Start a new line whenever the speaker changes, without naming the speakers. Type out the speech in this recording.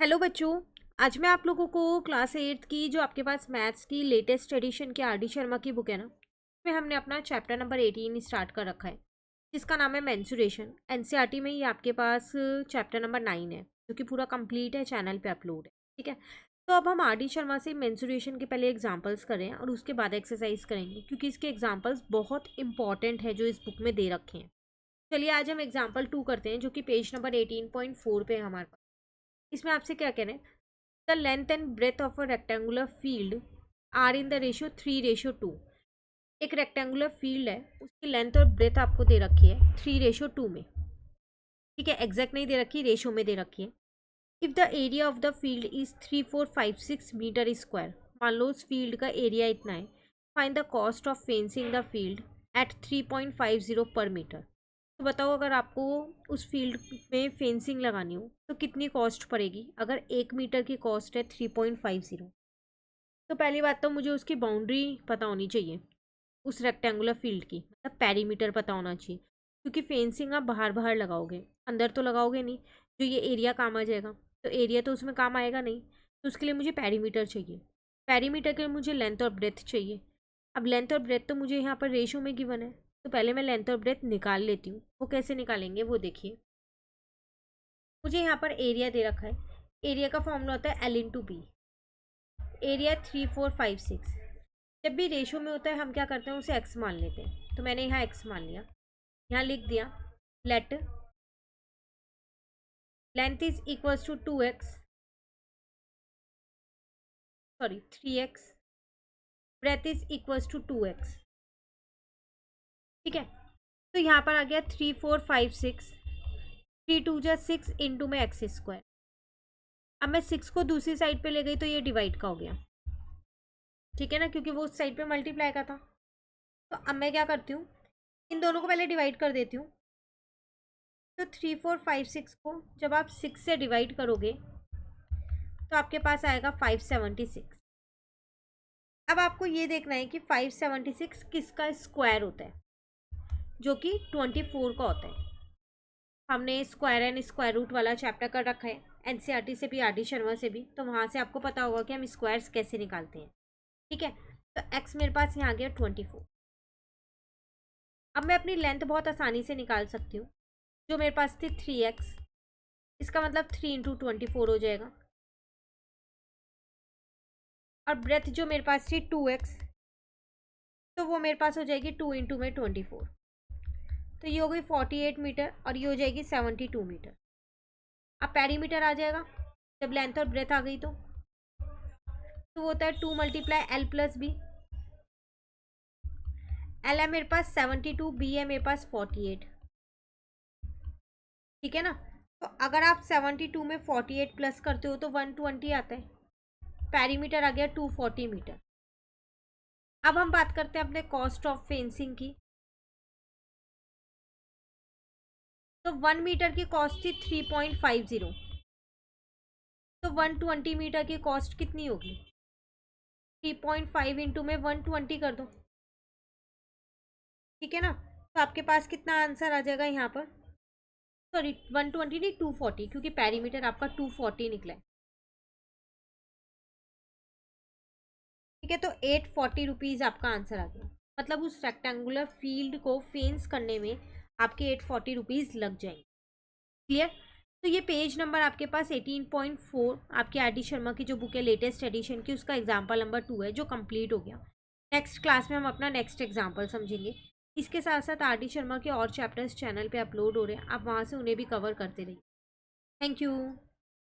Hello बच्चों। आज मैं आप लोगों को क्लास 8th की जो आपके पास मैथ्स की लेटेस्ट एडिशन की आर डी शर्मा की बुक है ना, उसमें हमने अपना चैप्टर नंबर 18 स्टार्ट कर रखा है, जिसका नाम है मेंसुरेशन। एनसीईआरटी में ही आपके पास चैप्टर नंबर 9 है, जो कि पूरा कंप्लीट है, चैनल पे अपलोड है। ठीक है, तो अब हम आर डी शर्मा से मेंसुरेशन के पहले एग्जाम्पल्स करें और उसके बाद एक्सरसाइज करेंगे, क्योंकि इसके एग्जाम्पल्स बहुत इंपॉर्टेंट है जो इस बुक में दे रखे हैं। चलिए आज हम एग्जाम्पल 2 करते हैं, जो कि पेज नंबर 18.4 पे है हमारे पास। इसमें आपसे क्या कह रहे हैं, the length and breadth of a rectangular field are in the ratio 3:2। एक रेक्टेंगुलर फील्ड है, उसकी लेंथ और ब्रेथ आपको दे रखी है 3:2 में। ठीक है, एग्जैक्ट नहीं दे रखी, रेशियो में दे रखी है। If the area of the field is 3456 metre square, मान लो उस फील्ड का एरिया इतना है, find the cost of fencing the field at 3.50 per metre. तो बताओ, अगर आपको उस फील्ड में फेंसिंग लगानी हो तो कितनी कॉस्ट पड़ेगी। अगर 1 मीटर की कॉस्ट है 3.50, तो पहली बात तो मुझे उसकी बाउंड्री पता होनी चाहिए, उस रेक्टेंगुलर फील्ड की, मतलब पेरीमीटर पता होना चाहिए, क्योंकि फेंसिंग आप बाहर बाहर लगाओगे, अंदर तो लगाओगे नहीं। जो ये एरिया काम आ जाएगा, तो एरिया तो उसमें काम आएगा नहीं, तो उसके लिए मुझे पेरीमीटर चाहिए। पेरीमीटर के लिए मुझे लेंथ और ब्रेथ चाहिए। अब लेंथ और ब्रेथ तो मुझे यहाँ पर रेशो में गिवन है, तो पहले मैं लेंथ और ब्रेथ निकाल लेती हूँ। वो कैसे निकालेंगे वो देखिए। मुझे यहाँ पर एरिया दे रखा है, एरिया का फॉर्मूला होता है L/B। एरिया 3456। जब भी रेशो में होता है हम क्या करते हैं, उसे एक्स मान लेते हैं। तो मैंने यहाँ एक्स मान लिया, यहाँ लिख दिया let length is equals to 2x, sorry 3x, breadth is equals to 2x। ठीक है, तो यहाँ पर आ गया 3456, 3×2 = 6 इंटू में एक्स स्क्वायर। अब मैं 6 को दूसरी साइड पे ले गई तो ये डिवाइड का हो गया। ठीक है ना, क्योंकि वो उस साइड पे मल्टीप्लाई का था। तो अब मैं क्या करती हूँ, इन दोनों को पहले डिवाइड कर देती हूँ। तो 3456 को जब आप 6 से डिवाइड करोगे तो आपके पास आएगा 576। अब आपको ये देखना है कि 576 किसका स्क्वायर होता है, जो कि 24 का होता है। हमने स्क्वायर एंड स्क्वायर रूट वाला चैप्टर कर रखा है एनसीईआरटी से भी, आर डी शर्मा से भी, तो वहाँ से आपको पता होगा कि हम स्क्वायर्स कैसे निकालते हैं। ठीक है, तो एक्स मेरे पास यहाँ आ गया 24। अब मैं अपनी लेंथ बहुत आसानी से निकाल सकती हूँ, जो मेरे पास थी 3x, इसका मतलब 3×24 हो जाएगा। और ब्रेथ जो मेरे पास थी 2x, तो वो मेरे पास हो जाएगी 2×24। तो ये हो गई 48 मीटर और ये हो जाएगी 72 मीटर। अब पेरीमीटर आ जाएगा जब लेंथ और ब्रेथ आ गई, तो वो होता है 2 × L+B। L है मेरे पास 72, B है मेरे पास 48। ठीक है ना, तो अगर आप 72 में 48 प्लस करते हो तो 120 आता है। पेरीमीटर आ गया 240 मीटर। अब हम बात करते हैं अपने कॉस्ट ऑफ फेंसिंग की। तो 1 मीटर की कॉस्ट थी 3.50, तो 120 मीटर की कॉस्ट कितनी होगी, 3.5 इंटू में 120 कर दो। ठीक है ना, तो आपके पास कितना आंसर आ जाएगा यहाँ पर, सॉरी 120 नहीं 240, क्योंकि पेरीमीटर आपका 240 निकला है। ठीक है, तो 840 रुपीज़ आपका आंसर आ गया। मतलब उस रेक्टेंगुलर फील्ड को फेंस करने में आपके 840 रुपीज़ लग जाएंगे। क्लियर। तो ये पेज नंबर आपके पास 18.4 आपकी आर डी शर्मा की जो बुक है लेटेस्ट एडिशन की, उसका एग्जाम्पल नंबर 2 है, जो कंप्लीट हो गया। नेक्स्ट क्लास में हम अपना नेक्स्ट एग्जाम्पल समझेंगे। इसके साथ साथ आर डी शर्मा के और चैप्टर्स चैनल पे अपलोड हो रहे हैं, आप वहाँ से उन्हें भी कवर करते रहिए। Thank you.